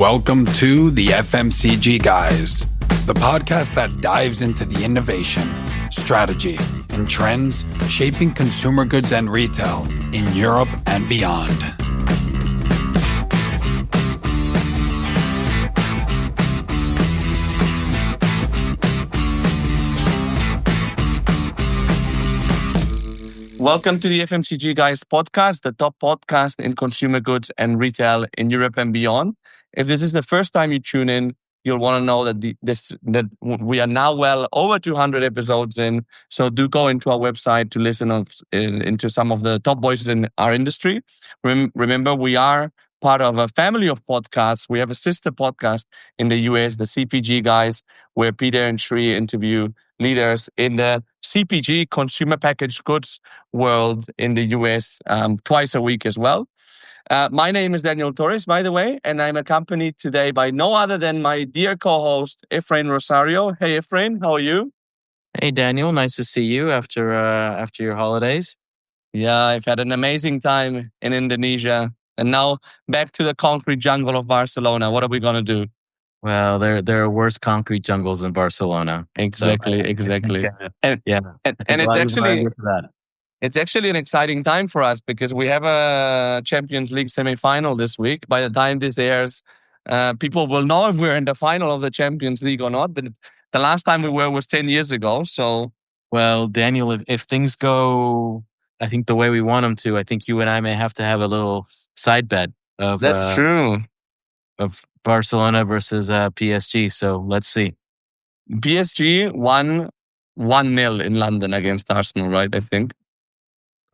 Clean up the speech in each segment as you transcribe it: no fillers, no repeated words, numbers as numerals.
Welcome to the FMCG Guys, the podcast that dives into the innovation, strategy, and trends shaping consumer goods and retail in Europe and beyond. Welcome to the FMCG Guys podcast, the top podcast in consumer goods and retail in Europe and beyond. If this is the first time you tune in, you'll want to know that we are now well over 200 episodes in. So do go into our website to listen into some of the top voices in our industry. Remember, we are part of a family of podcasts. We have a sister podcast in the US, the CPG Guys, where Peter and Sri interview leaders in the CPG, consumer packaged goods world in the US twice a week as well. My name is Daniel Torres, by the way, and I'm accompanied today by no other than my dear co-host, Efrain Rosario. Hey, Efrain, how are you? Hey, Daniel. Nice to see you after your holidays. Yeah, I've had an amazing time in Indonesia. And now back to the concrete jungle of Barcelona. What are we going to do? Well, there are worse concrete jungles in Barcelona. Exactly. And it's actually an exciting time for us because we have a Champions League semi-final this week. By the time this airs, people will know if we're in the final of the Champions League or not. But the last time we were was 10 years ago. So, well, Daniel, if things go, I think the way we want them to, I think you and I may have to have a little side bet of that's true. Of Barcelona versus PSG. So let's see. PSG won 1-0 in London against Arsenal, right? I think.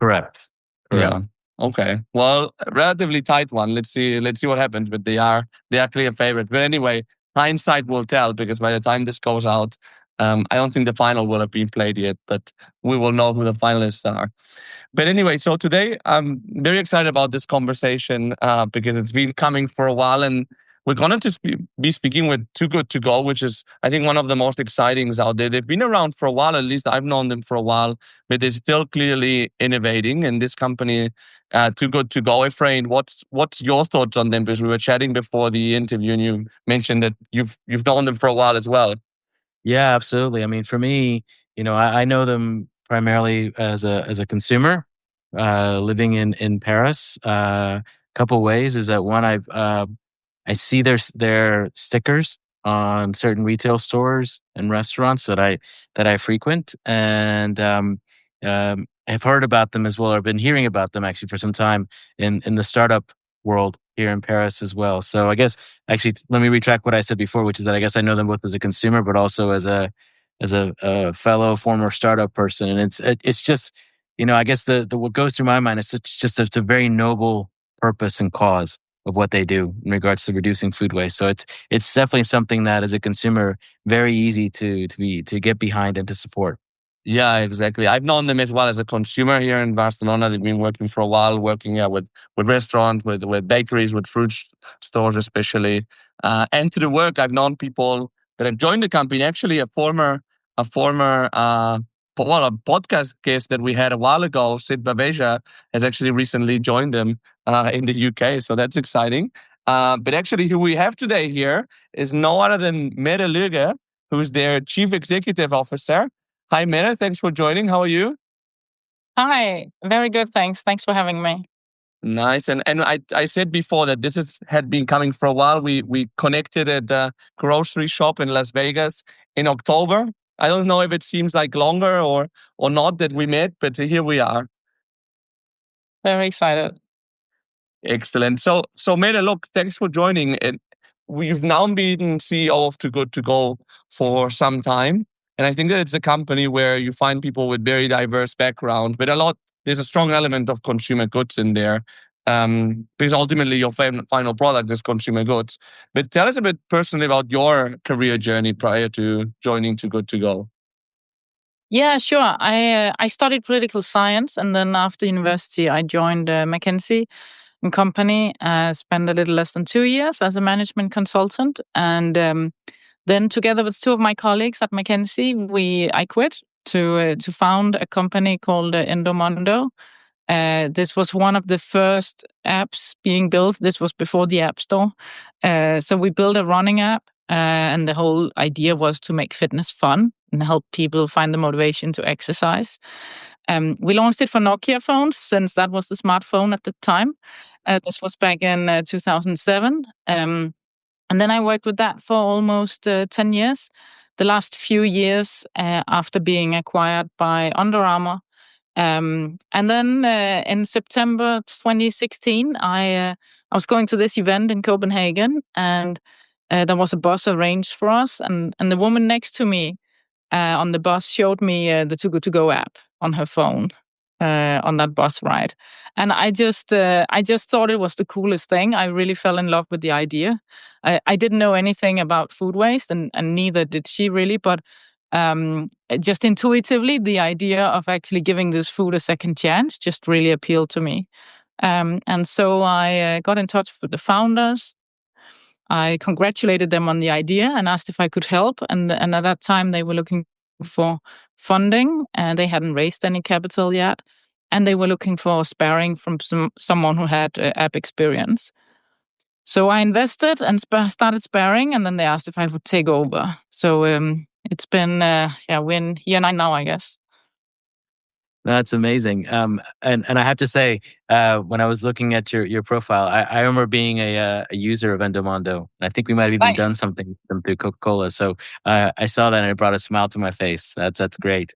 Correct. Yeah. Okay. Well, relatively tight one. Let's see what happens. But they are clear favorite. But anyway, hindsight will tell because by the time this goes out, I don't think the final will have been played yet. But we will know who the finalists are. But anyway, so today I'm very excited about this conversation because it's been coming for a while, and we're going to be speaking with Too Good To Go, which is, I think, one of the most excitings out there. They've been around for a while, at least I've known them for a while, but they're still clearly innovating. And this company, Too Good To Go, Efrain, what's your thoughts on them? Because we were chatting before the interview, and you mentioned that you've known them for a while as well. Yeah, absolutely. I mean, for me, I know them primarily as a consumer, living in Paris. Couple ways is that one, I see their stickers on certain retail stores and restaurants that I frequent, and have heard about them as well, or been hearing about them actually for some time in the startup world here in Paris as well. So I guess actually let me retract what I said before, which is that I guess I know them both as a consumer, but also as a fellow former startup person. And it's just, I guess the what goes through my mind is it's a very noble purpose and cause of what they do in regards to reducing food waste. So it's definitely something that as a consumer, very easy to get behind and to support. Yeah, exactly. I've known them as well as a consumer here in Barcelona. They've been working for a while, working with restaurants, with bakeries, with fruit stores especially. And through the work, I've known people that have joined the company. Actually, a podcast guest that we had a while ago, Sid Baveja, has actually recently joined them in the UK. So that's exciting. But actually, who we have today here is no other than Mette Lykke, who's their Chief Executive Officer. Hi, Mette. Thanks for joining. How are you? Hi. Very good. Thanks. Thanks for having me. Nice. And I said before that had been coming for a while. We connected at the grocery shop in Las Vegas in October. I don't know if it seems like longer or not that we met, but here we are. Very excited. Excellent. So Mette, look, thanks for joining. And we've now been CEO of Too Good To Go for some time. And I think that it's a company where you find people with very diverse background, but there's a strong element of consumer goods in there. Because ultimately your final product is consumer goods. But tell us a bit personally about your career journey prior to joining Too Good To Go. Yeah, sure. I studied political science, and then after university, I joined McKinsey & Company. Spent a little less than 2 years as a management consultant, and then together with two of my colleagues at McKinsey, I quit to found a company called Endomondo. This was one of the first apps being built. This was before the App Store. So we built a running app, and the whole idea was to make fitness fun and help people find the motivation to exercise. We launched it for Nokia phones, since that was the smartphone at the time. This was back in 2007. And then I worked with that for almost 10 years. The last few years after being acquired by Under Armour. And then in September 2016, I was going to this event in Copenhagen, and there was a bus arranged for us. And the woman next to me on the bus showed me the Too Good To Go app on her phone on that bus ride. And I just thought it was the coolest thing. I really fell in love with the idea. I didn't know anything about food waste, and neither did she really, but just intuitively, the idea of actually giving this food a second chance just really appealed to me. And so I got in touch with the founders. I congratulated them on the idea and asked if I could help. And at that time, they were looking for funding, and they hadn't raised any capital yet. And they were looking for sparring from someone who had app experience. So I invested and started sparring, and then they asked if I would take over. So it's been, we're in year 9 now, I guess. That's amazing. And I have to say, when I was looking at your profile, I remember being a user of Endomondo. I think we might have even done something with them through Coca-Cola. So I saw that and it brought a smile to my face. That's great.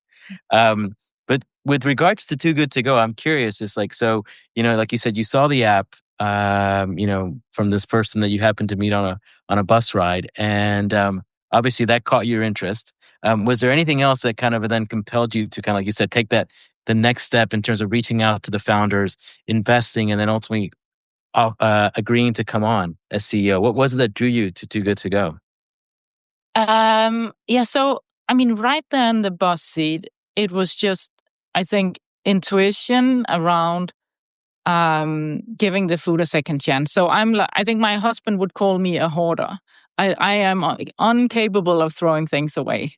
But with regards to Too Good To Go, I'm curious. It's like, so, like you said, you saw the app, from this person that you happened to meet on a bus ride, and obviously that caught your interest. Was there anything else that kind of then compelled you to kind of, like you said, take the next step in terms of reaching out to the founders, investing, and then ultimately agreeing to come on as CEO? What was it that drew you to Too Good To Go? So, I mean, right there in the bus seat, it was just, I think, intuition around giving the food a second chance. So I think my husband would call me a hoarder. I am incapable of throwing things away.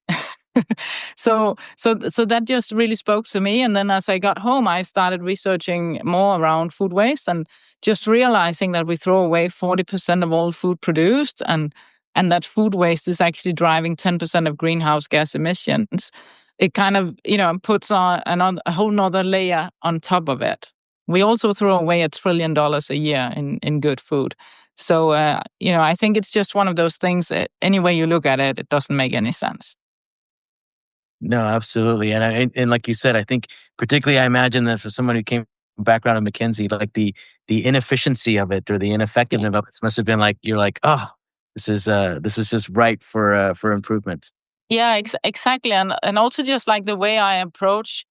So that just really spoke to me. And then as I got home, I started researching more around food waste and just realizing that we throw away 40% of all food produced, and that food waste is actually driving 10% of greenhouse gas emissions. It kind of, puts on a whole nother layer on top of it. We also throw away $1 trillion a year in good food. So, I think it's just one of those things that any way you look at it, it doesn't make any sense. No, absolutely. And like you said, I think particularly I imagine that for someone who came from background of McKinsey, like the inefficiency of it or the ineffectiveness of it must have been like, you're like, oh, this is just ripe for improvement. Yeah, exactly. And also just like the way I approach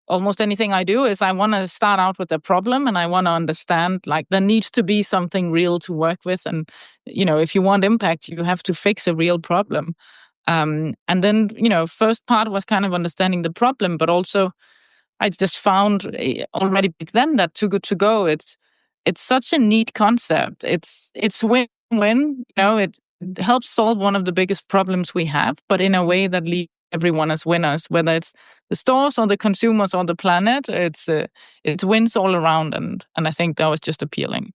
almost anything I do is I want to start out with a problem, and I want to understand, like, there needs to be something real to work with. And, if you want impact, you have to fix a real problem. And then, first part was kind of understanding the problem, but also I just found already back then that Too Good To Go, it's such a neat concept. It's win-win, it helps solve one of the biggest problems we have, but in a way that leaves everyone as winners, whether it's the stores or the consumers or the planet. It wins all around, and I think that was just appealing.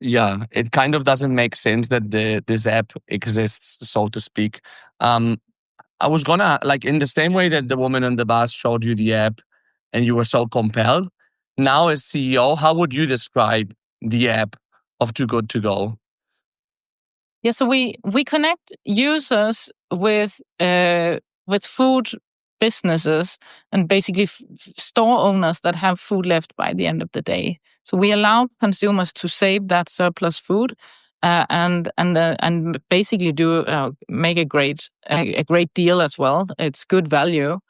Yeah, it kind of doesn't make sense that this app exists, so to speak. I was gonna, like, in the same way that the woman on the bus showed you the app and you were so compelled, now as CEO, how would you describe the app of Too Good To Go? Yeah, so we connect users with food businesses and basically store owners that have food left by the end of the day. So we allow consumers to save that surplus food and basically do make a great deal as well. It's good value.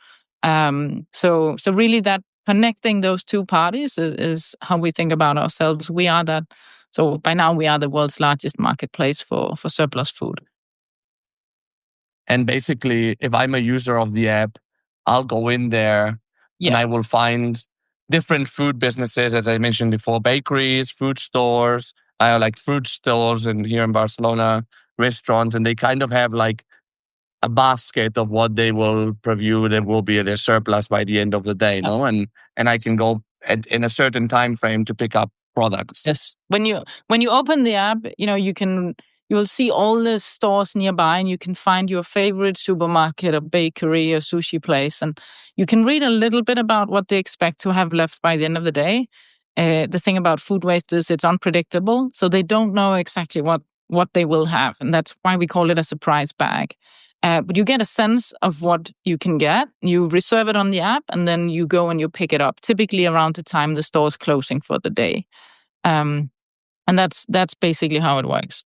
So really that connecting those two parties is how we think about ourselves. We are that. So by now we are the world's largest marketplace for surplus food. And basically, if I'm a user of the app, I'll go in there and I will find different food businesses, as I mentioned before, bakeries, food stores. I have like fruit stores here in Barcelona, restaurants, and they kind of have like a basket of what they will preview that will be their surplus by the end of the day, no? And I can go in a certain time frame to pick up products. Yes. When you open the app, you'll see all the stores nearby, and you can find your favorite supermarket or bakery or sushi place, and you can read a little bit about what they expect to have left by the end of the day. The thing about food waste is it's unpredictable, so they don't know exactly what they will have, and that's why we call it a surprise bag. But you get a sense of what you can get. You reserve it on the app, and then you go and you pick it up, typically around the time the store is closing for the day. And that's basically how it works.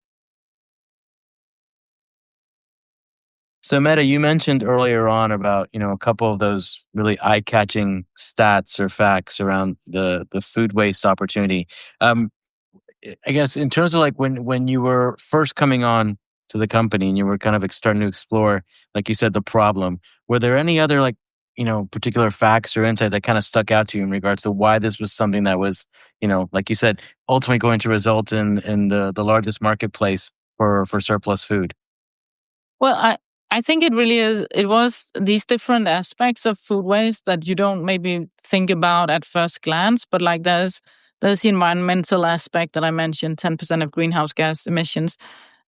So Mette, you mentioned earlier on about, a couple of those really eye-catching stats or facts around the food waste opportunity. I guess in terms of like when you were first coming on to the company and you were kind of starting to explore, like you said, the problem, were there any other like, particular facts or insights that kind of stuck out to you in regards to why this was something that was, like you said, ultimately going to result in the largest marketplace for surplus food? Well, I think it really is. It was these different aspects of food waste that you don't maybe think about at first glance, but like there's the environmental aspect that I mentioned, 10% of greenhouse gas emissions.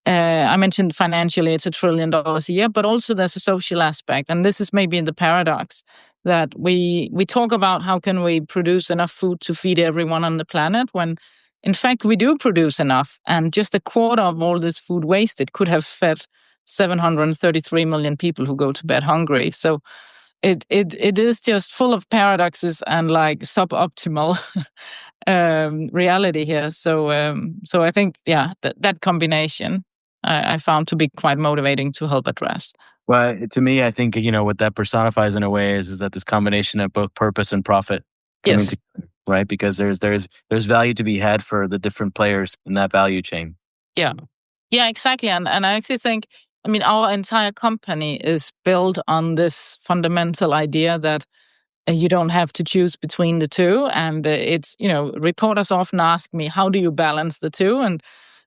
I mentioned financially it's $1 trillion a year, but also there's a social aspect. And this is maybe the paradox that we talk about how can we produce enough food to feed everyone on the planet when in fact we do produce enough, and just a quarter of all this food wasted could have fed 733 million people who go to bed hungry. So it is just full of paradoxes and like suboptimal reality here. So I think that combination I found to be quite motivating to help address. Well, to me, I think what that personifies in a way is that this combination of both purpose and profit coming together, right? Because there's value to be had for the different players in that value chain. Yeah, exactly. And I actually think, our entire company is built on this fundamental idea that you don't have to choose between the two. And it's, reporters often ask me, how do you balance the two? And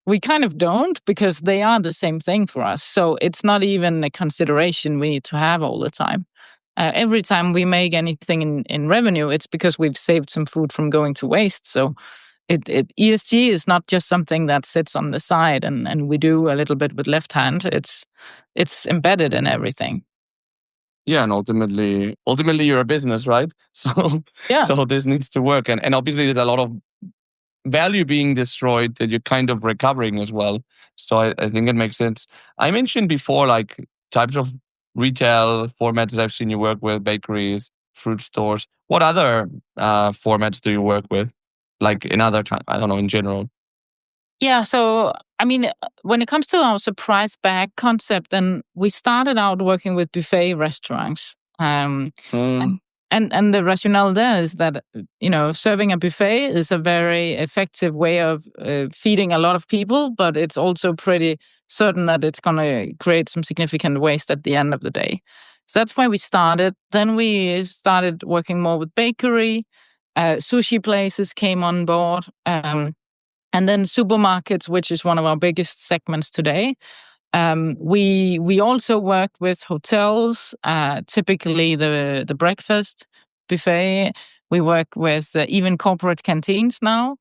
we kind of don't, because they are the same thing for us. So it's not even a consideration we need to have all the time. Every time we make anything in revenue, it's because we've saved some food from going to waste. So ESG is not just something that sits on the side and we do a little bit with left hand. It's embedded in everything. Yeah, and ultimately you're a business, right? So so this needs to work, and obviously there's a lot of value being destroyed that you're kind of recovering as well. So I think it makes sense. I mentioned before like types of retail formats that I've seen you work with: bakeries, fruit stores. What other formats do you work with? Like in other, I don't know, in general. Yeah, so when it comes to our surprise bag concept, then we started out working with buffet restaurants. And the rationale there is that serving a buffet is a very effective way of feeding a lot of people, but it's also pretty certain that it's going to create some significant waste at the end of the day. So that's why we started. Then we started working more with bakery. Sushi places came on board. And then supermarkets, which is one of our biggest segments today. We also work with hotels, typically the breakfast buffet. We work with even corporate canteens now,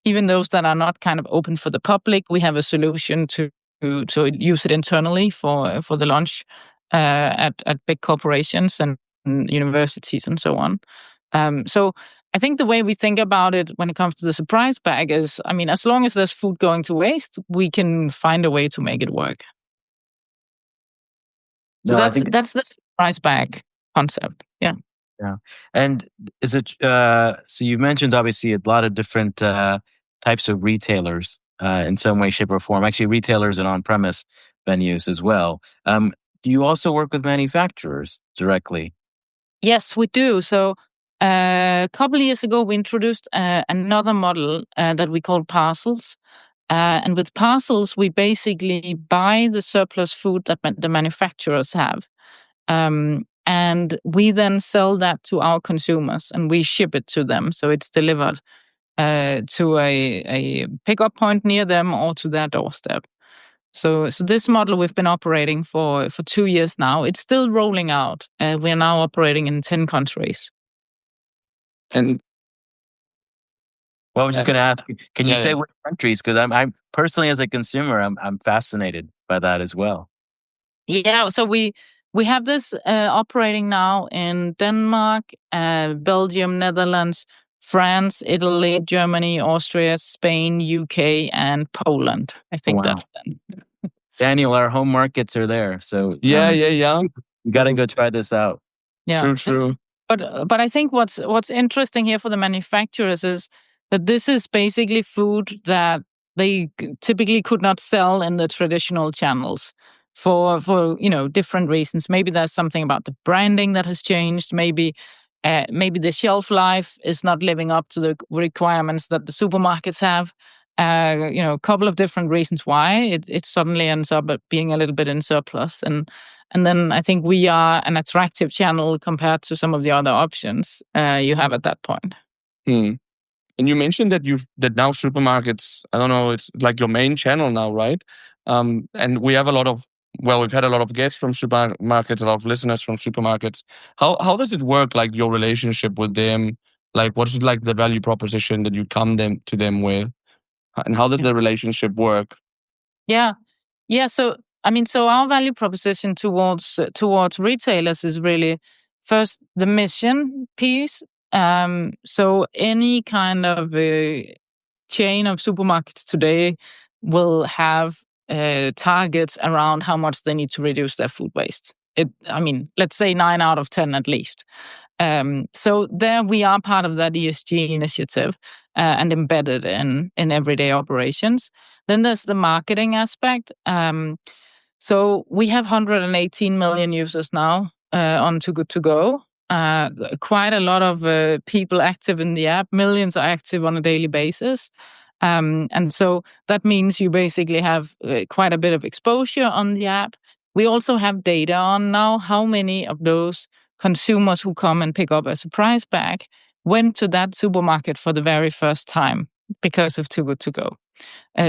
even those that are not kind of open for the public. We have a solution to use it internally for the lunch at big corporations and universities and so on. So I think the way we think about it when it comes to the surprise bag is, as long as there's food going to waste, we can find a way to make it work. So that's the surprise bag concept. Yeah. Yeah. And is it, so you've mentioned obviously a lot of different types of retailers in some way, shape or form, actually retailers and on-premise venues as well. Do you also work with manufacturers directly? Yes, we do. So a couple of years ago, we introduced another model that we call parcels. And with parcels, we basically buy the surplus food that the manufacturers have. And we then sell that to our consumers and we ship it to them. So it's delivered to a pickup point near them or to their doorstep. So this model we've been operating for 2 years now. It's still rolling out. We're now operating in 10 countries. And Well, I was just going to ask, can you Yeah, say yeah. which countries? Because I'm personally, as a consumer, I'm fascinated by that as well. Yeah, so we have this operating now in Denmark, Belgium, Netherlands, France, Italy, Germany, Austria, Spain, UK, and Poland. I think Wow. that's them. Daniel, our home markets are there. So Yeah. you got to go try this out. Yeah. True. But I think what's interesting here for the manufacturers is that this is basically food that they typically could not sell in the traditional channels for different reasons. Maybe there's something about the branding that has changed. Maybe the shelf life is not living up to the requirements that the supermarkets have. A couple of different reasons why it suddenly ends up being a little bit in surplus. And then I think we are an attractive channel compared to some of the other options you have at that point. Hmm. And you mentioned that that now supermarkets, I don't know, it's like your main channel now, right? And we've had a lot of guests from supermarkets, a lot of listeners from supermarkets. How does it work? Like your relationship with them? Like what's like the value proposition that you come to them with? And how does the relationship work? Yeah. So our value proposition towards retailers is really first the mission piece. So any kind of chain of supermarkets today will have targets around how much they need to reduce their food waste. Let's say 9 out of 10 at least. So there we are part of that ESG initiative and embedded in everyday operations. Then there's the marketing aspect. So we have 118 million users now on Too Good To Go. Quite a lot of people active in the app. Millions are active on a daily basis. And so that means you basically have quite a bit of exposure on the app. We also have data on now how many of those consumers who come and pick up a surprise bag went to that supermarket for the very first time because of Too Good To Go.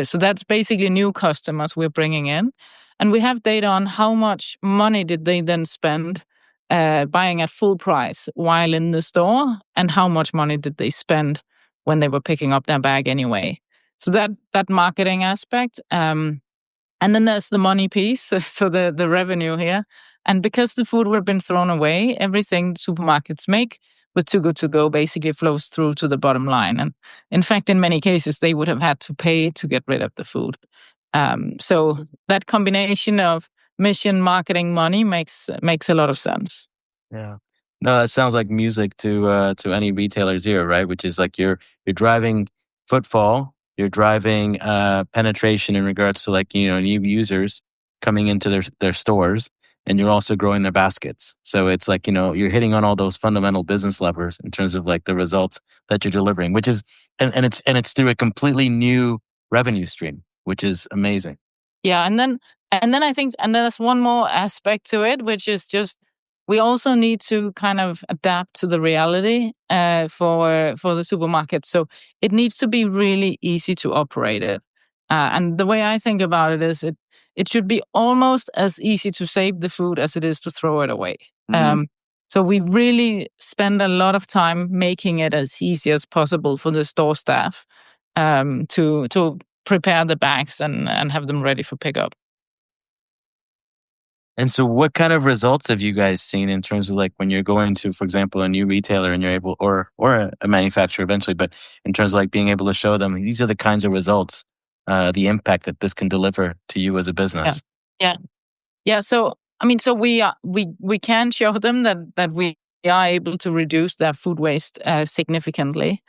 So that's basically new customers we're bringing in. And we have data on how much money did they then spend buying at full price while in the store, and how much money did they spend when they were picking up their bag anyway. So that marketing aspect. And then there's the money piece, so the revenue here. And because the food would have been thrown away, everything supermarkets make with Too Good To Go basically flows through to the bottom line. And in fact, in many cases, they would have had to pay to get rid of the food. So that combination of mission, marketing, money makes a lot of sense. Yeah. No, that sounds like music to any retailers here, right? Which is like you're driving footfall, you're driving penetration in regards to new users coming into their stores, and you're also growing their baskets. So it's like, you're hitting on all those fundamental business levers in terms of like the results that you're delivering, which is and it's through a completely new revenue stream, which is amazing. Yeah, and then I think there's one more aspect to it, which is just we also need to kind of adapt to the reality for the supermarket. So it needs to be really easy to operate it. And the way I think about it is it should be almost as easy to save the food as it is to throw it away. So we really spend a lot of time making it as easy as possible for the store staff to prepare the bags and have them ready for pickup. And so what kind of results have you guys seen in terms of like when you're going to, for example, a new retailer and you're able, or a manufacturer eventually, but in terms of like being able to show them these are the kinds of results, the impact that this can deliver to you as a business? Yeah. So we can show them that we are able to reduce their food waste significantly.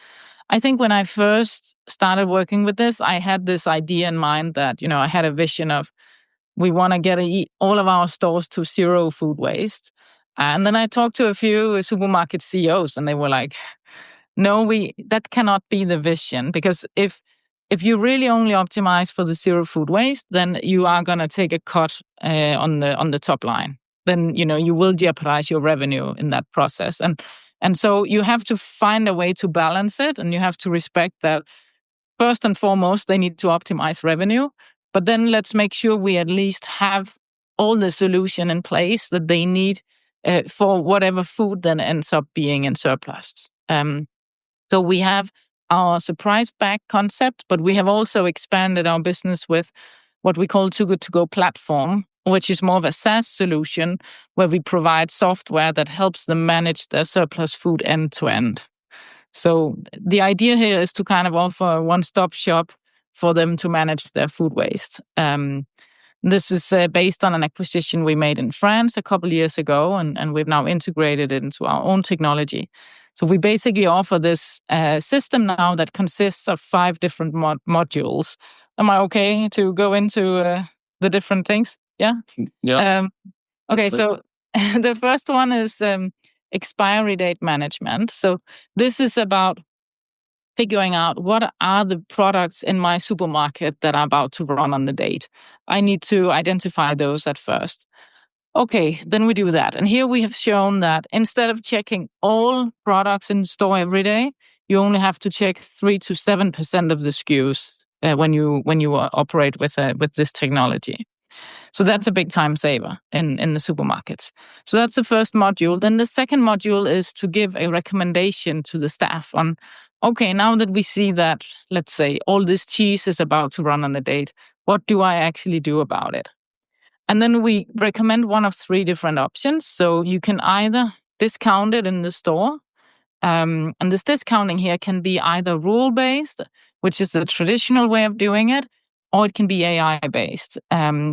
I think when I first started working with this, I had this idea in mind that, I had a vision of we want to get all of our stores to zero food waste. And then I talked to a few supermarket CEOs and they were like, no, that cannot be the vision, because if you really only optimize for the zero food waste, then you are going to take a cut on the top line. Then, you will jeopardize your revenue in that process. And so you have to find a way to balance it, and you have to respect that first and foremost, they need to optimize revenue. But then let's make sure we at least have all the solution in place that they need for whatever food then ends up being in surplus. So we have our surprise bag concept, but we have also expanded our business with what we call Too Good To Go platform, which is more of a SaaS solution where we provide software that helps them manage their surplus food end to end. So the idea here is to kind of offer a one-stop shop for them to manage their food waste. This is based on an acquisition we made in France a couple of years ago, and we've now integrated it into our own technology. So we basically offer this system now that consists of 5 different modules. Am I okay to go into the different things? Yeah? Yeah. Okay, so the first one is expiry date management. So this is about figuring out what are the products in my supermarket that are about to run on the date. I need to identify those at first. Okay, then we do that. And here we have shown that instead of checking all products in the store every day, you only have to check 3 to 7% of the SKUs when you operate with this technology. So that's a big time saver in the supermarkets. So that's the first module. Then the second module is to give a recommendation to the staff on, okay, now that we see that, let's say, all this cheese is about to run on the date, what do I actually do about it? And then we recommend one of 3 different options. So you can either discount it in the store. And this discounting here can be either rule-based, which is the traditional way of doing it, or it can be AI-based.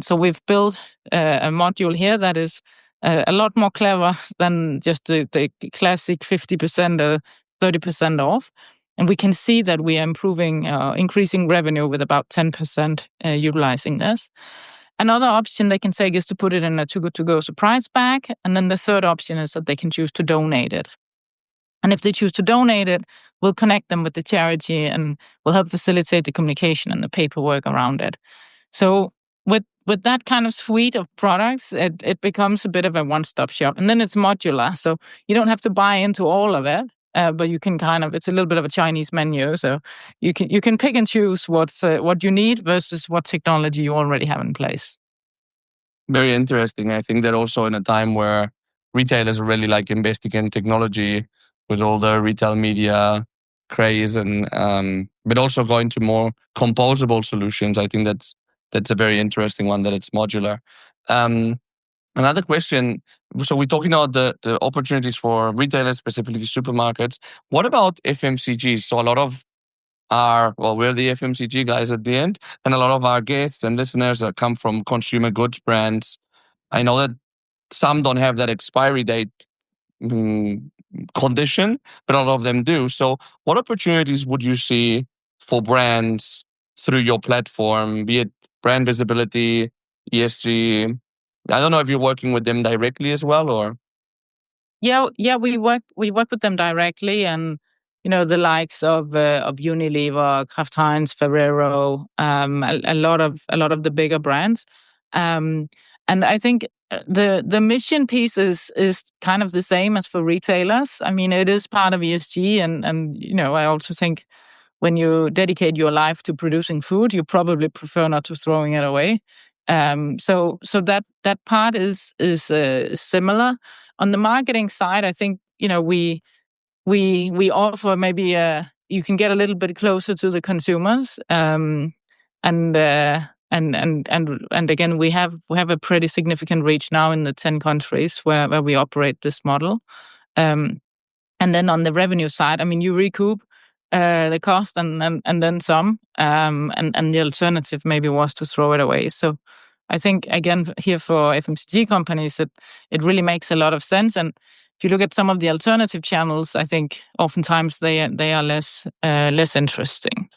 So we've built a module here that is a lot more clever than just the classic 50% or 30% off. And we can see that we are increasing revenue with about 10% utilizing this. Another option they can take is to put it in a Too Good To Go surprise bag. And then the third option is that they can choose to donate it. And if they choose to donate it, we'll connect them with the charity and we'll help facilitate the communication and the paperwork around it. So with that kind of suite of products, it becomes a bit of a one-stop shop. And then it's modular. So you don't have to buy into all of it. But you can it's a little bit of a Chinese menu. So you can pick and choose what you need versus what technology you already have in place. Very interesting. I think that also in a time where retailers are really like investing in technology with all the retail media craze and but also going to more composable solutions. I think that's a very interesting one, that it's modular. Another question. So we're talking about the opportunities for retailers, specifically supermarkets. What about FMCGs? So a lot of we're the FMCG guys at the end, and a lot of our guests and listeners that come from consumer goods brands. I know that some don't have that expiry date condition, but a lot of them do. So what opportunities would you see for brands through your platform, be it brand visibility, ESG? I don't know if you're working with them directly as well, or Yeah, we work with them directly, and the likes of Unilever, Kraft Heinz, Ferrero, a lot of the bigger brands, and I think the mission piece is kind of the same as for retailers. I mean, it is part of ESG, and I also think when you dedicate your life to producing food, you probably prefer not to throwing it away. So that part is similar. On the marketing side, I think we offer maybe you can get a little bit closer to the consumers, and again we have a pretty significant reach now in the 10 countries where we operate this model. And then on the revenue side, I mean, you recoup the cost and then some, and the alternative maybe was to throw it away. So I think, again, here for FMCG companies, it really makes a lot of sense. And if you look at some of the alternative channels, I think oftentimes they are less interesting.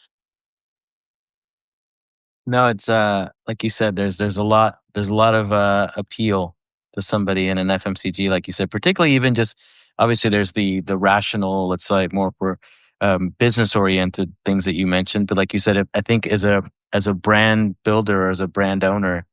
No, it's like you said, there's a lot of appeal to somebody in an FMCG, like you said, particularly even just obviously there's the rational, let's say more for business oriented things that you mentioned, but like you said, I think as a brand builder or as a brand owner,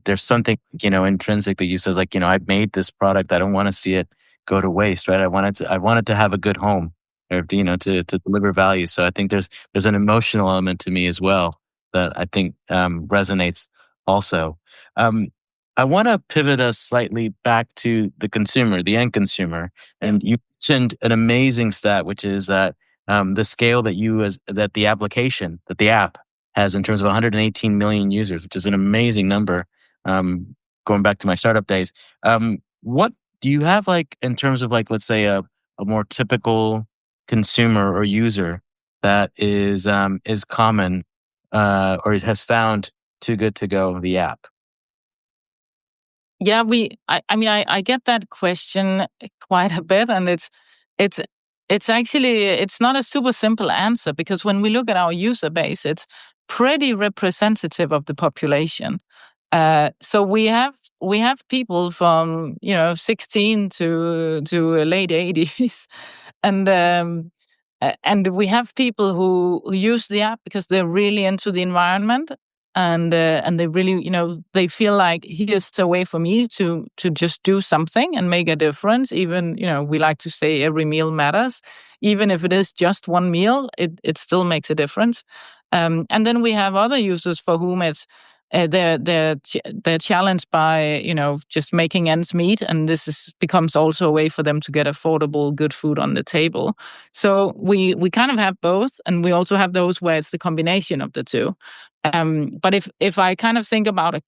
there's something intrinsic that you says like I've made this product, I don't want to see it go to waste, right? I wanted to have a good home, or to deliver value. So I think there's an emotional element to me as well that I think resonates also. I want to pivot us slightly back to the consumer, the end consumer. And you mentioned an amazing stat, which is that the scale that the app has in terms of 118 million users, which is an amazing number. Going back to my startup days, what do you have like in terms of like, let's say a more typical consumer or user that is common or has found Too Good To Go, the app? Yeah, I get that question quite a bit, and it's actually it's not a super simple answer, because when we look at our user base, it's pretty representative of the population. So we have people from 16 to late 80s, and we have people who use the app because they're really into the environment, and they really they feel like here's a way for me to just do something and make a difference. Even we like to say every meal matters, even if it is just one meal, it still makes a difference. And then we have other users for whom it's they're challenged by just making ends meet, and becomes also a way for them to get affordable good food on the table. So we kind of have both, and we also have those where it's the combination of the two. But if I kind of think about the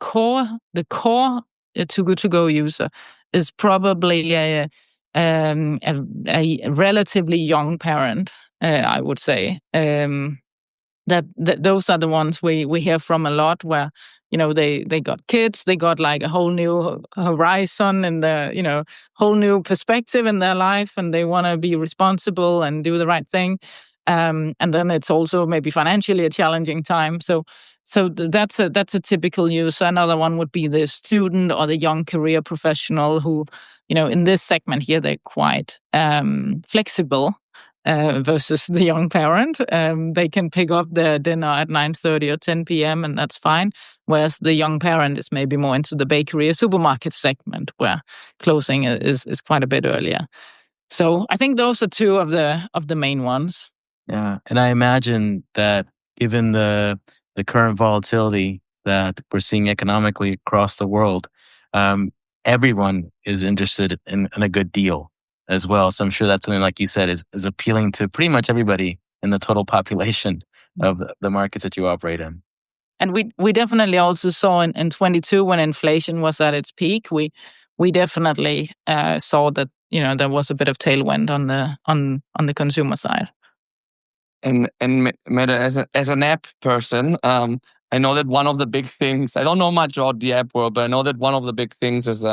core Too Good To Go user is probably a relatively young parent, I would say. That those are the ones we hear from a lot, where they got kids, they got like a whole new horizon and the whole new perspective in their life, and they want to be responsible and do the right thing. And then it's also maybe financially a challenging time. So that's a typical user. Another one would be the student or the young career professional who, in this segment here, they're quite flexible. Versus the young parent, they can pick up their dinner at 9:30 or 10 p.m. and that's fine. Whereas the young parent is maybe more into the bakery or supermarket segment, where closing is quite a bit earlier. So I think those are two of the main ones. Yeah, and I imagine that given the current volatility that we're seeing economically across the world, everyone is interested in a good deal as well. So I'm sure that's something, like you said, is appealing to pretty much everybody in the total population of the markets that you operate in. And we definitely also saw in 22, when inflation was at its peak, we definitely saw that there was a bit of tailwind on the consumer side. And Mette, as an app person, I know that one of the big things, I don't know much about the app world, but I know that one of the big things is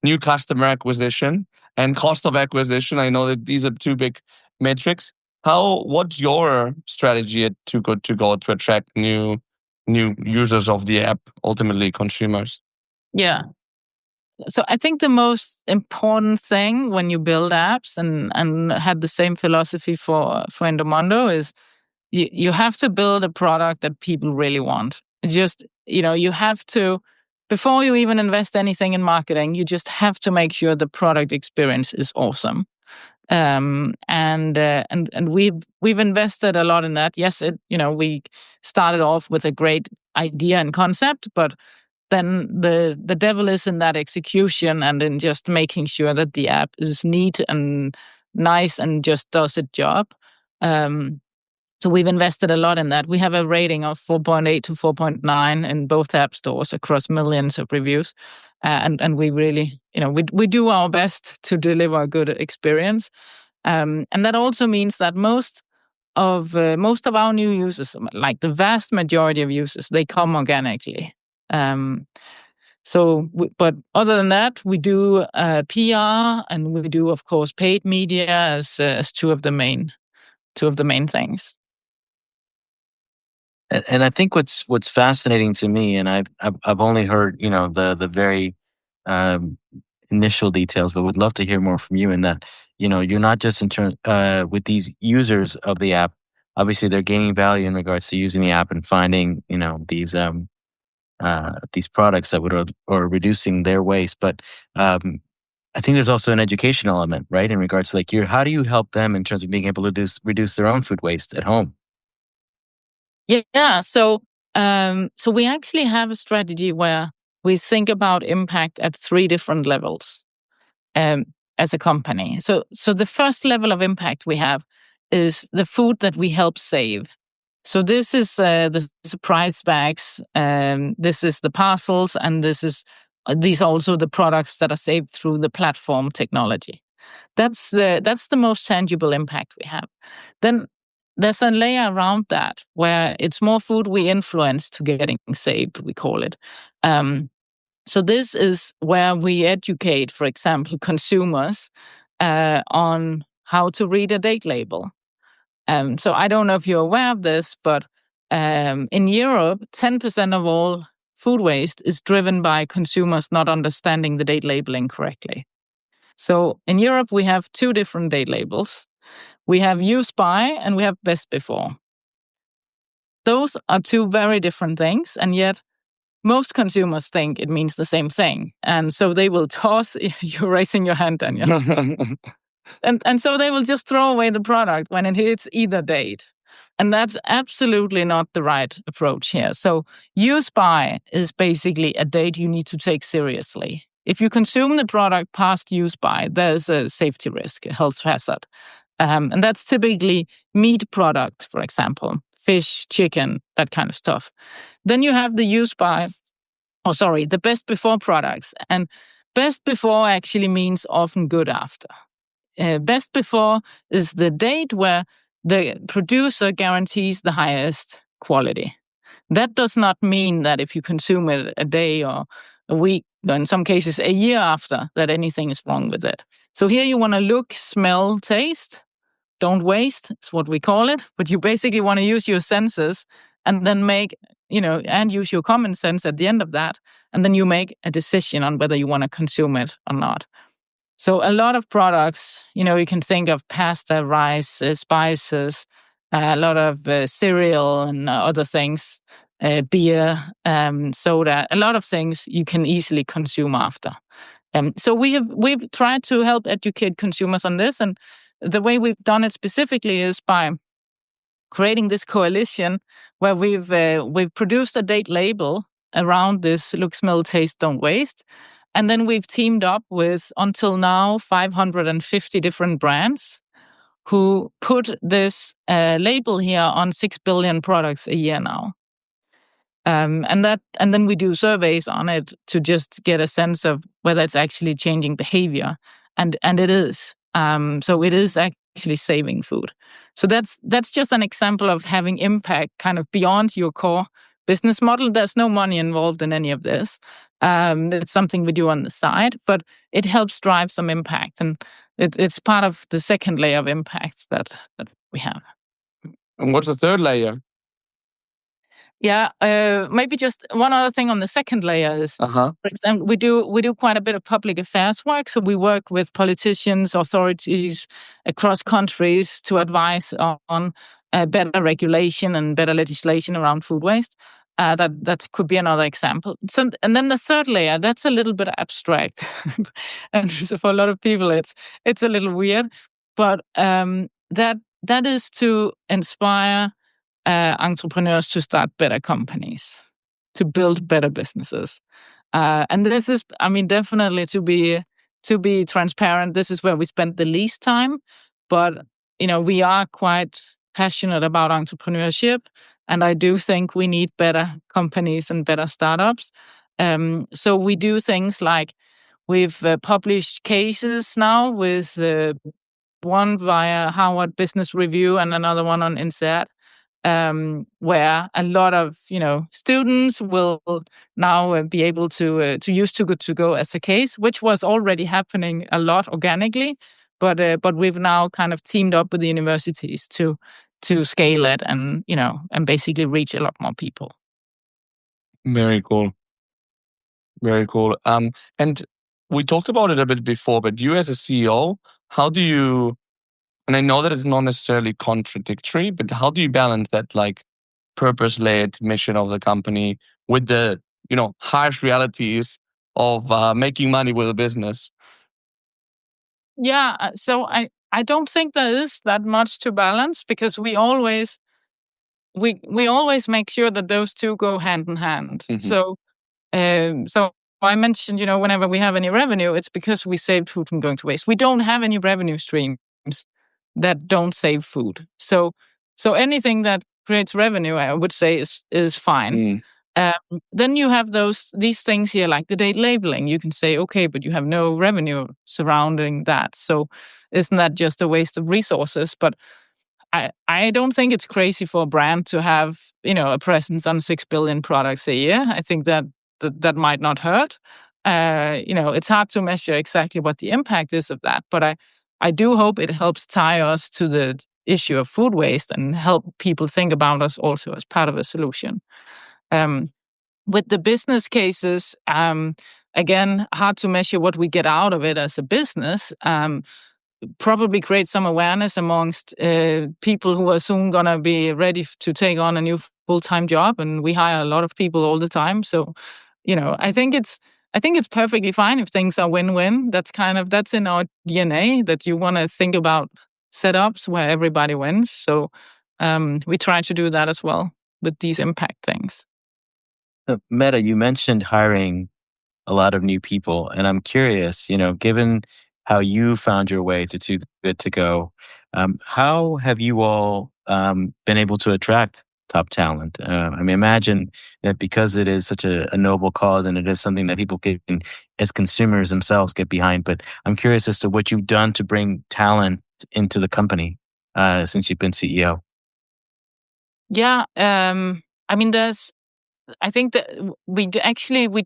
new customer acquisition and cost of acquisition. I know that these are two big metrics. What's your strategy at Too Good To Go to attract new users of the app, ultimately consumers? Yeah. So I think the most important thing when you build apps, and had the same philosophy for Endomondo, is you have to build a product that people really want. Just, you have to, before you even invest anything in marketing, you just have to make sure the product experience is awesome. And we've invested a lot in that. Yes, we started off with a great idea and concept, but then the devil is in that execution and in just making sure that the app is neat and nice and just does its job. So we've invested a lot in that. We have a rating of 4.8 to 4.9 in both app stores across millions of reviews. And we really, we do our best to deliver a good experience. And that also means that most of our new users, like the vast majority of users, they come organically. But other than that, we do PR, and we do, of course, paid media as two of the main things. And I think what's fascinating to me, and I've only heard the very initial details, but would love to hear more from you. In that you're not just in turn with these users of the app. Obviously, they're gaining value in regards to using the app and finding these products that would or reducing their waste. But I think there's also an education element, right, in regards to like how do you help them in terms of being able to reduce their own food waste at home? Yeah. So we actually have a strategy where we think about impact at 3 different levels as a company. So the first level of impact we have is the food that we help save. So this is the surprise bags, this is the parcels, and these are also the products that are saved through the platform technology. That's the most tangible impact we have. Then there's a layer around that where it's more food we influence to getting saved, we call it. So this is where we educate, for example, consumers on how to read a date label. So I don't know if you're aware of this, but in Europe, 10% of all food waste is driven by consumers not understanding the date labeling correctly. So in Europe, we have two different date labels. We have use by and we have best before. Those are two very different things, and yet most consumers think it means the same thing. And so they will toss, you're raising your hand, Daniel. And so they will just throw away the product when it hits either date. And that's absolutely not the right approach here. So use by is basically a date you need to take seriously. If you consume the product past use by, there's a safety risk, a health hazard. And that's typically meat products, for example, fish, chicken, that kind of stuff. Then you have the the best before products. And best before actually means often good after. Best before is the date where the producer guarantees the highest quality. That does not mean that if you consume it a day or a week, or in some cases a year after, that anything is wrong with it. So here you want to look, smell, taste. Don't waste, is what we call it. But you basically want to use your senses and then and use your common sense at the end of that. And then you make a decision on whether you want to consume it or not. So a lot of products, you can think of pasta, rice, spices, a lot of cereal and other things, beer, soda, a lot of things you can easily consume after. So we've tried to help educate consumers on this, and the way we've done it specifically is by creating this coalition where we've produced a date label around this look, smell, taste, don't waste. And then we've teamed up with, until now, 550 different brands who put this label here on 6 billion products a year now. And then we do surveys on it to just get a sense of whether it's actually changing behavior. And it is. So it is actually saving food. So that's just an example of having impact kind of beyond your core business model. There's no money involved in any of this. It's something we do on the side, but it helps drive some impact. And it's part of the second layer of impact that we have. And what's the third layer? Yeah, maybe just one other thing on the second layer is, for example, we do quite a bit of public affairs work. So we work with politicians, authorities across countries to advise on better regulation and better legislation around food waste. That could be another example. So, and then the third layer, that's a little bit abstract, and so for a lot of people, it's a little weird. But that is to inspire entrepreneurs to start better companies, to build better businesses. And this is, definitely to be transparent, this is where we spend the least time. But, we are quite passionate about entrepreneurship. And I do think we need better companies and better startups. So we do things like we've published cases now with one via Harvard Business Review and another one on INSEAD, where a lot of students will now be able to use Too Good To Go as a case, which was already happening a lot organically, but we've now kind of teamed up with the universities to scale it and basically reach a lot more people. Very cool. Very cool. And we talked about it a bit before, but you as a CEO, how do you? And I know that it's not necessarily contradictory, but how do you balance that purpose-led mission of the company with the harsh realities of making money with a business? Yeah, so I don't think there is that much to balance, because we always make sure that those two go hand in hand. Mm-hmm. So I mentioned, whenever we have any revenue, it's because we saved food from going to waste. We don't have any revenue streams that don't save food. So anything that creates revenue, I would say, is fine. Then you have these things here, like the date labeling. You can say, okay, but you have no revenue surrounding that. So isn't that just a waste of resources? But I don't think it's crazy for a brand to have, a presence on 6 billion products a year. I think that might not hurt. It's hard to measure exactly what the impact is of that, but I do hope it helps tie us to the issue of food waste and help people think about us also as part of a solution. With the business cases, again, hard to measure what we get out of it as a business. Probably create some awareness amongst people who are soon going to be ready to take on a new full-time job. And we hire a lot of people all the time. So, I think it's perfectly fine if things are win-win. That's in our DNA, that you want to think about setups where everybody wins. So we try to do that as well with these impact things. Mette, you mentioned hiring a lot of new people, and I'm curious, given how you found your way to Too Good to Go, how have you all been able to attract top talent? Imagine that because it is such a noble cause and it is something that people can, as consumers themselves, get behind. But I'm curious as to what you've done to bring talent into the company since you've been CEO. Yeah, I think that we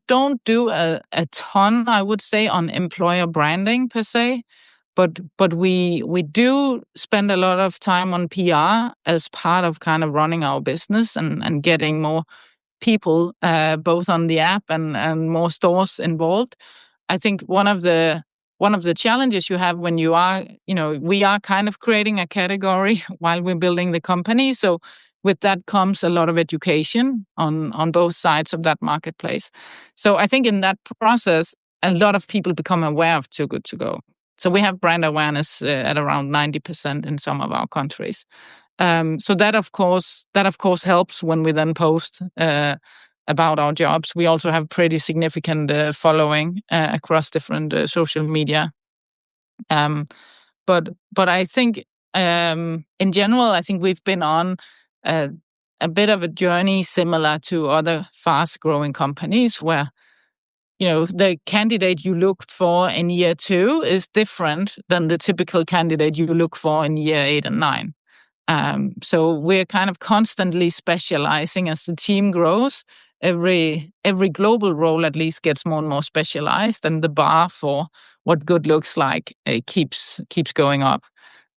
don't do a ton, I would say, on employer branding per se, but we do spend a lot of time on PR as part of kind of running our business and getting more people both on the app and more stores involved. I think one of the challenges you have when you are, we are kind of creating a category while we're building the company. So with that comes a lot of education on both sides of that marketplace. So I think in that process, a lot of people become aware of Too Good to Go. So we have brand awareness at around 90% in some of our countries. So that of course helps when we then post about our jobs. We also have pretty significant following across different social media. But I think in general, I think we've been on a bit of a journey similar to other fast-growing companies where, the candidate you looked for in year 2 is different than the typical candidate you look for in year 8 and 9. So we're kind of constantly specializing as the team grows. Every global role at least gets more and more specialized, and the bar for what good looks like keeps going up.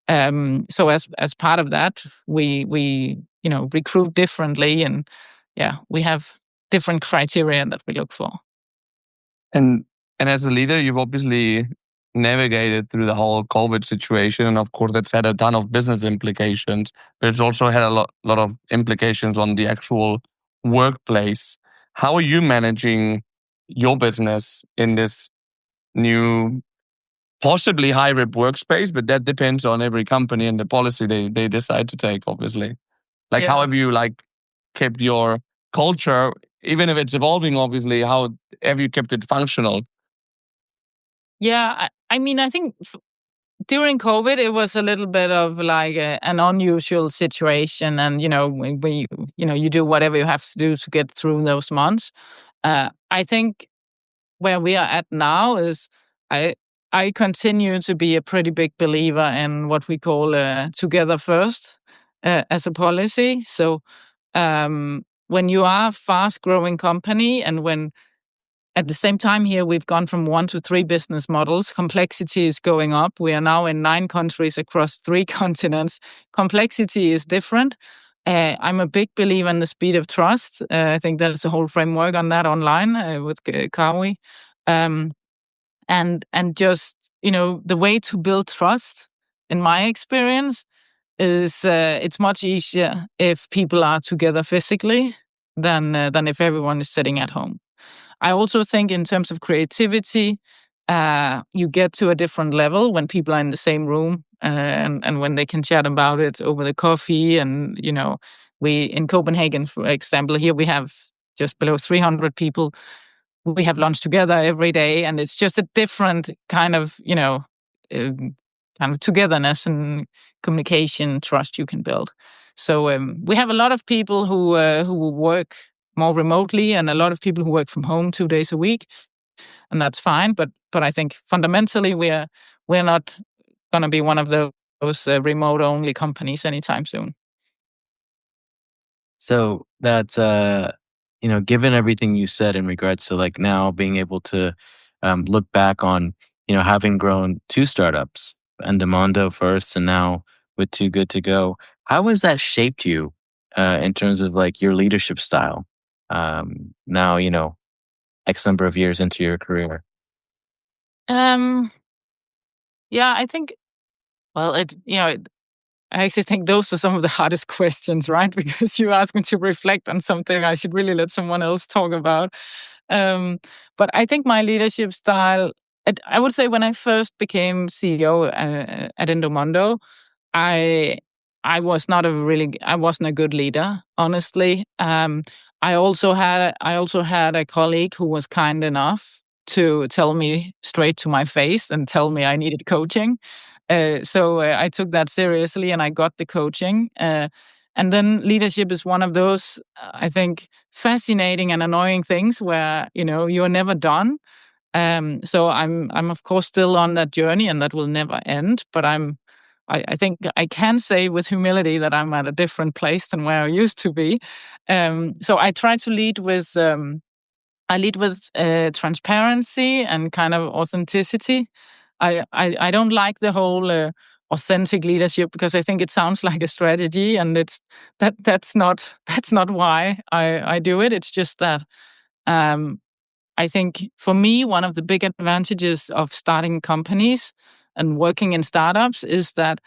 So as part of that, we recruit differently, and we have different criteria that we look for. And as a leader, you've obviously navigated through the whole COVID situation, and of course that's had a ton of business implications, but it's also had a lot of implications on the actual workplace. How are you managing your business in this new, possibly hybrid workspace? But that depends on every company and the policy they decide to take, obviously. How have you kept your culture, even if it's evolving, obviously, how have you kept it functional? Yeah, I think during COVID, it was a little bit of an unusual situation. And, we you do whatever you have to do to get through those months. I think where we are at now is I continue to be a pretty big believer in what we call together first as a policy. So when you are a fast-growing company and when at the same time here we've gone from 1 to 3 business models, complexity is going up. We are now in 9 countries across 3 continents. Complexity is different. I'm a big believer in the speed of trust. I think there's a whole framework on that online with Kawi. And just, the way to build trust, in my experience, is it's much easier if people are together physically than if everyone is sitting at home. I also think in terms of creativity, you get to a different level when people are in the same room and when they can chat about it over the coffee. And, we in Copenhagen, for example, here we have just below 300 people. We have lunch together every day, and it's just a different kind of, kind of togetherness and communication, trust you can build. So we have a lot of people who work more remotely, and a lot of people who work from home 2 days a week, and that's fine. But I think fundamentally we're not going to be one of those remote only companies anytime soon. So that's given everything you said in regards to like now being able to look back on having grown 2 startups, Endomondo first, and now with Too Good to Go, how has that shaped you in terms of like your leadership style? Now X number of years into your career. Yeah, I think. Well, I actually think those are some of the hardest questions, right? Because you ask me to reflect on something I should really let someone else talk about. But I think my leadership style, I would say when I first became CEO at Endomondo, I wasn't a good leader, honestly. I also had a colleague who was kind enough to tell me straight to my face and tell me I needed coaching. So I took that seriously and I got the coaching. And then leadership is one of those, I think, fascinating and annoying things where, you're never done. So I'm of course still on that journey, and that will never end. But I think I can say with humility that I'm at a different place than where I used to be. So I try to lead with transparency and kind of authenticity. I don't like the whole authentic leadership because I think it sounds like a strategy, and that's not why I do it. It's just that I think for me, one of the big advantages of starting companies and working in startups is that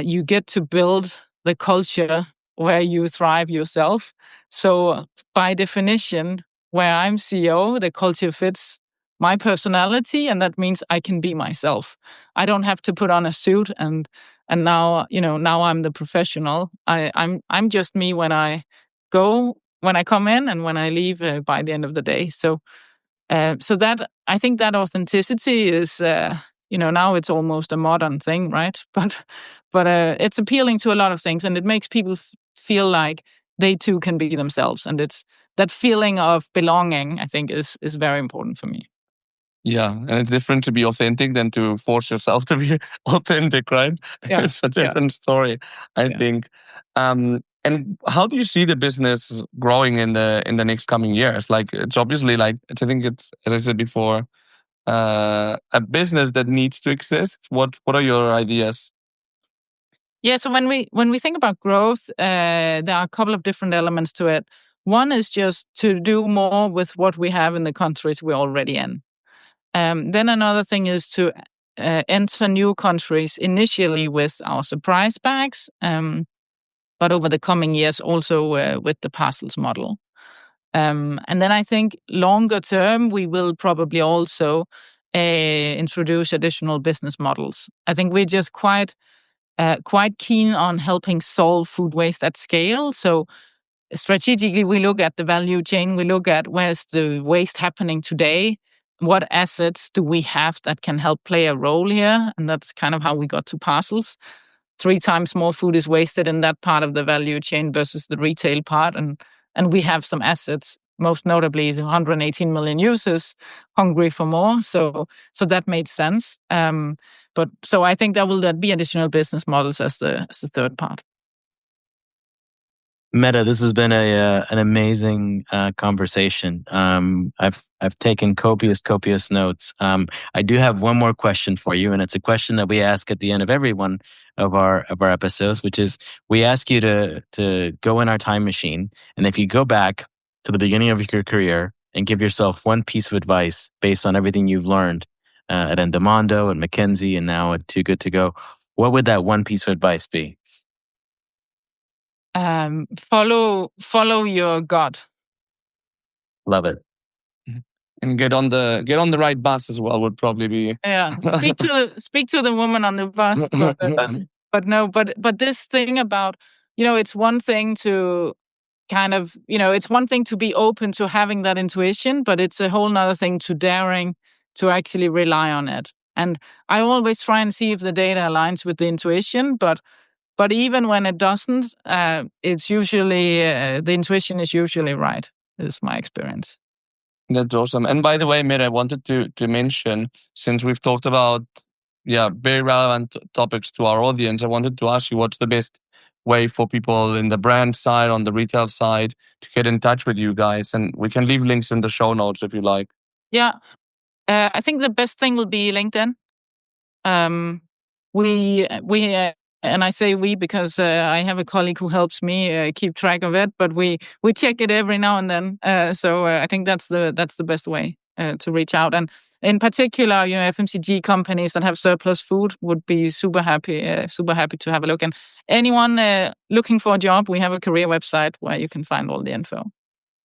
you get to build the culture where you thrive yourself. So by definition, where I'm CEO, the culture fits my personality, and that means I can be myself. I don't have to put on a suit and now I'm the professional. I'm just me when I come in and when I leave by the end of the day. So that I think that authenticity is, now it's almost a modern thing, right? But it's appealing to a lot of things, and it makes people feel like they too can be themselves, and it's that feeling of belonging. I think is very important for me. Yeah, and it's different to be authentic than to force yourself to be authentic, right? Yeah. It's a different story, I think. And how do you see the business growing in the next coming years? Like it's obviously I think it's, as I said before, a business that needs to exist. What are your ideas? Yeah, so when we think about growth, there are a couple of different elements to it. One is just to do more with what we have in the countries we're already in. Then another thing is to enter new countries initially with our surprise bags, but over the coming years also with the parcels model. And then I think longer term, we will probably also introduce additional business models. I think we're just quite keen on helping solve food waste at scale. So strategically, we look at the value chain. We look at where's the waste happening today. What assets do we have that can help play a role here? And that's kind of how we got to parcels. 3 times more food is wasted in that part of the value chain versus the retail part. And we have some assets, most notably the 118 million users hungry for more. So that made sense. But so I think there will be additional business models as the third part. Mette, this has been an amazing conversation. I've taken copious notes. I do have one more question for you, and it's a question that we ask at the end of every one of our episodes, which is we ask you to go in our time machine, and if you go back to the beginning of your career and give yourself one piece of advice based on everything you've learned at Endomondo, at McKinsey, and now at Too Good to Go, what would that one piece of advice be? Follow your gut. Love it. And get on the right bus as well would probably be. Yeah, speak to the woman on the bus, but this thing about it's one thing to kind of it's one thing to be open to having that intuition, but it's a whole nother thing to daring to actually rely on it. And I always try and see if the data aligns with the intuition, but even when it doesn't, it's usually the intuition is usually right. Is my experience. That's awesome. And by the way, Mette, I wanted to mention, since we've talked about very relevant topics to our audience, I wanted to ask you what's the best way for people in the brand side, on the retail side, to get in touch with you guys. And we can leave links in the show notes if you like. Yeah, I think the best thing will be LinkedIn. We and I say we because I have a colleague who helps me keep track of it, but we check it every now and then. So I think that's the best way to reach out. And in particular, FMCG companies that have surplus food would be super happy to have a look. And anyone looking for a job, we have a career website where you can find all the info.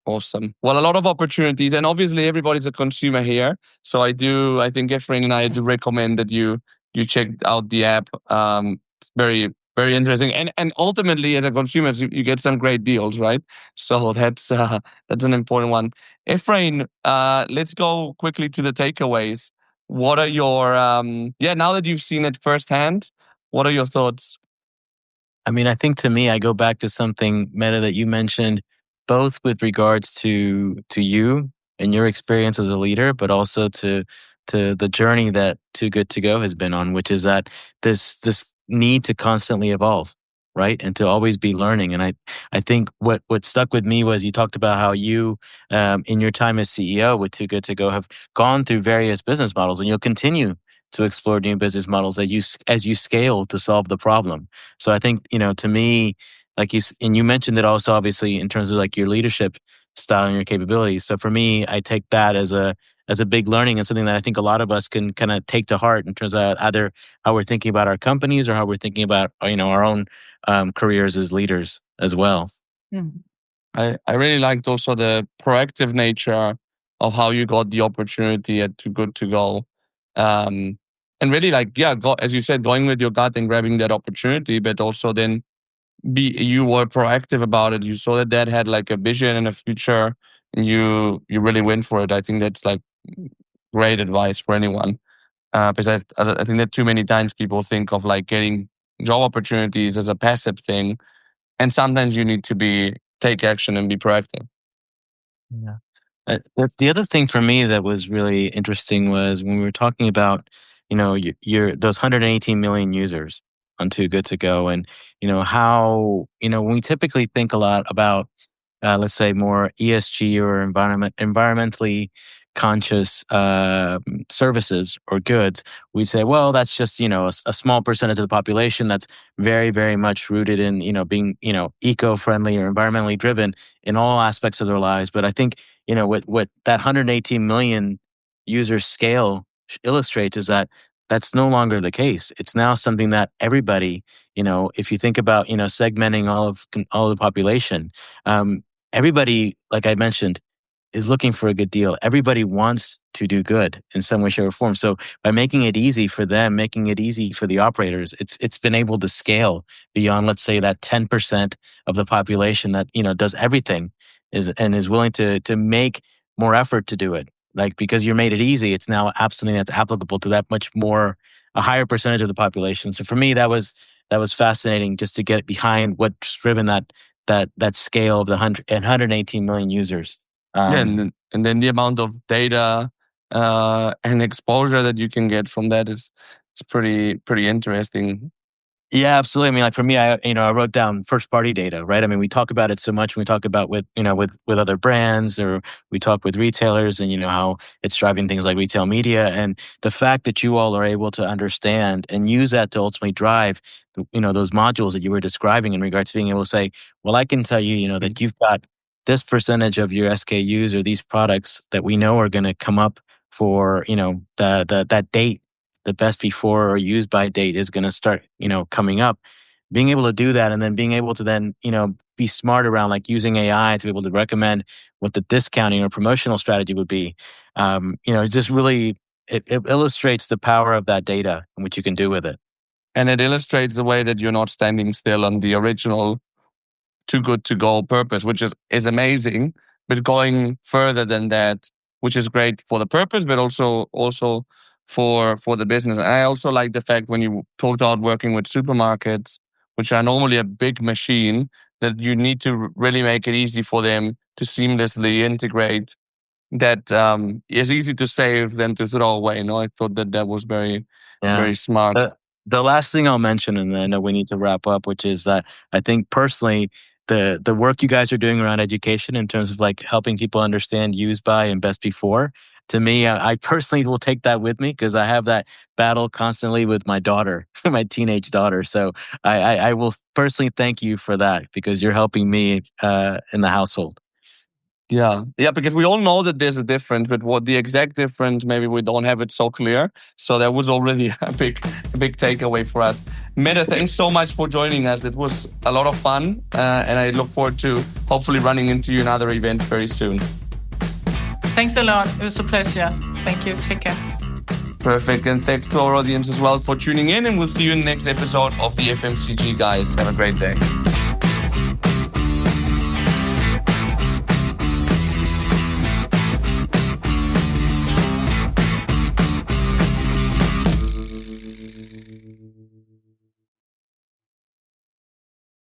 Awesome. Well, a lot of opportunities, and obviously everybody's a consumer here. So I think Efrain and I do recommend that you check out the app. It's very, very interesting. And ultimately, as a consumer, you get some great deals, right? So that's an important one. Efrain, let's go quickly to the takeaways. What are your now that you've seen it firsthand, what are your thoughts? I mean, I think to me, I go back to something, Mette, that you mentioned, both with regards to you and your experience as a leader, but also to the journey that Too Good To Go has been on, which is that this need to constantly evolve, right, and to always be learning. And I think what stuck with me was you talked about how you, in your time as CEO with Too Good To Go, have gone through various business models, and you'll continue to explore new business models as you scale to solve the problem. So I think, to me, like you mentioned it also obviously in terms of like your leadership style and your capabilities. So for me, I take that as a big learning and something that I think a lot of us can kind of take to heart in terms of either how we're thinking about our companies or how we're thinking about, our own careers as leaders as well. Mm-hmm. I really liked also the proactive nature of how you got the opportunity at Too Good To Go. And really as you said, going with your gut and grabbing that opportunity, but also then you were proactive about it. You saw that had like a vision and a future, and you really went for it. I think that's like great advice for anyone. Because I think that too many times people think of like getting job opportunities as a passive thing, and sometimes you need to take action and be proactive. Yeah. The other thing for me that was really interesting was when we were talking about, those 118 million users on Too Good To Go, and how when we typically think a lot about, let's say, more ESG or environmentally conscious services or goods, we say, well, that's just a small percentage of the population that's very, very much rooted in being eco-friendly or environmentally driven in all aspects of their lives. But I think what that 118 million user scale illustrates is that that's no longer the case. It's now something that everybody, if you think about segmenting all of the population, everybody, like I mentioned, is looking for a good deal. Everybody wants to do good in some way, shape, or form. So by making it easy for them, making it easy for the operators, it's been able to scale beyond, let's say, that 10% of the population that does everything is willing to make more effort to do it. Like, because you made it easy, it's now absolutely that's applicable to that much more, a higher percentage of the population. So for me, that was fascinating just to get behind what's driven that scale of the 118 million users. And then the amount of data and exposure that you can get from that is pretty interesting. Yeah, absolutely. I mean, like for me, I wrote down first party data, right? I mean, we talk about it so much. We talk about with other brands, or we talk with retailers, and how it's driving things like retail media. And the fact that you all are able to understand and use that to ultimately drive, those modules that you were describing in regards to being able to say, well, I can tell you, that you've got this percentage of your SKUs or these products that we know are going to come up for, that date. The best before or use by date is going to start, coming up. Being able to do that, and then being able to then, be smart around like using AI to be able to recommend what the discounting or promotional strategy would be. Just really, it illustrates the power of that data and what you can do with it. And it illustrates the way that you're not standing still on the original Too Good To Go purpose, which is amazing, but going further than that, which is great for the purpose, but also for the business. And I also like the fact when you talked about working with supermarkets, which are normally a big machine, that you need to really make it easy for them to seamlessly integrate. That is easy to save than to throw away. I thought that was very, very smart. The last thing I'll mention, and I know we need to wrap up, which is that I think personally, the work you guys are doing around education in terms of like helping people understand use by and best before, to me, I personally will take that with me because I have that battle constantly with my daughter, my teenage daughter. So I will personally thank you for that because you're helping me in the household. Yeah, because we all know that there's a difference, but what the exact difference, maybe we don't have it so clear. So that was already a big takeaway for us. Mette, thanks so much for joining us. It was a lot of fun, and I look forward to hopefully running into you in other events very soon. Thanks a lot. It was a pleasure. Thank you. Take care. Perfect. And thanks to our audience as well for tuning in, and we'll see you in the next episode of the FMCG Guys. Have a great day.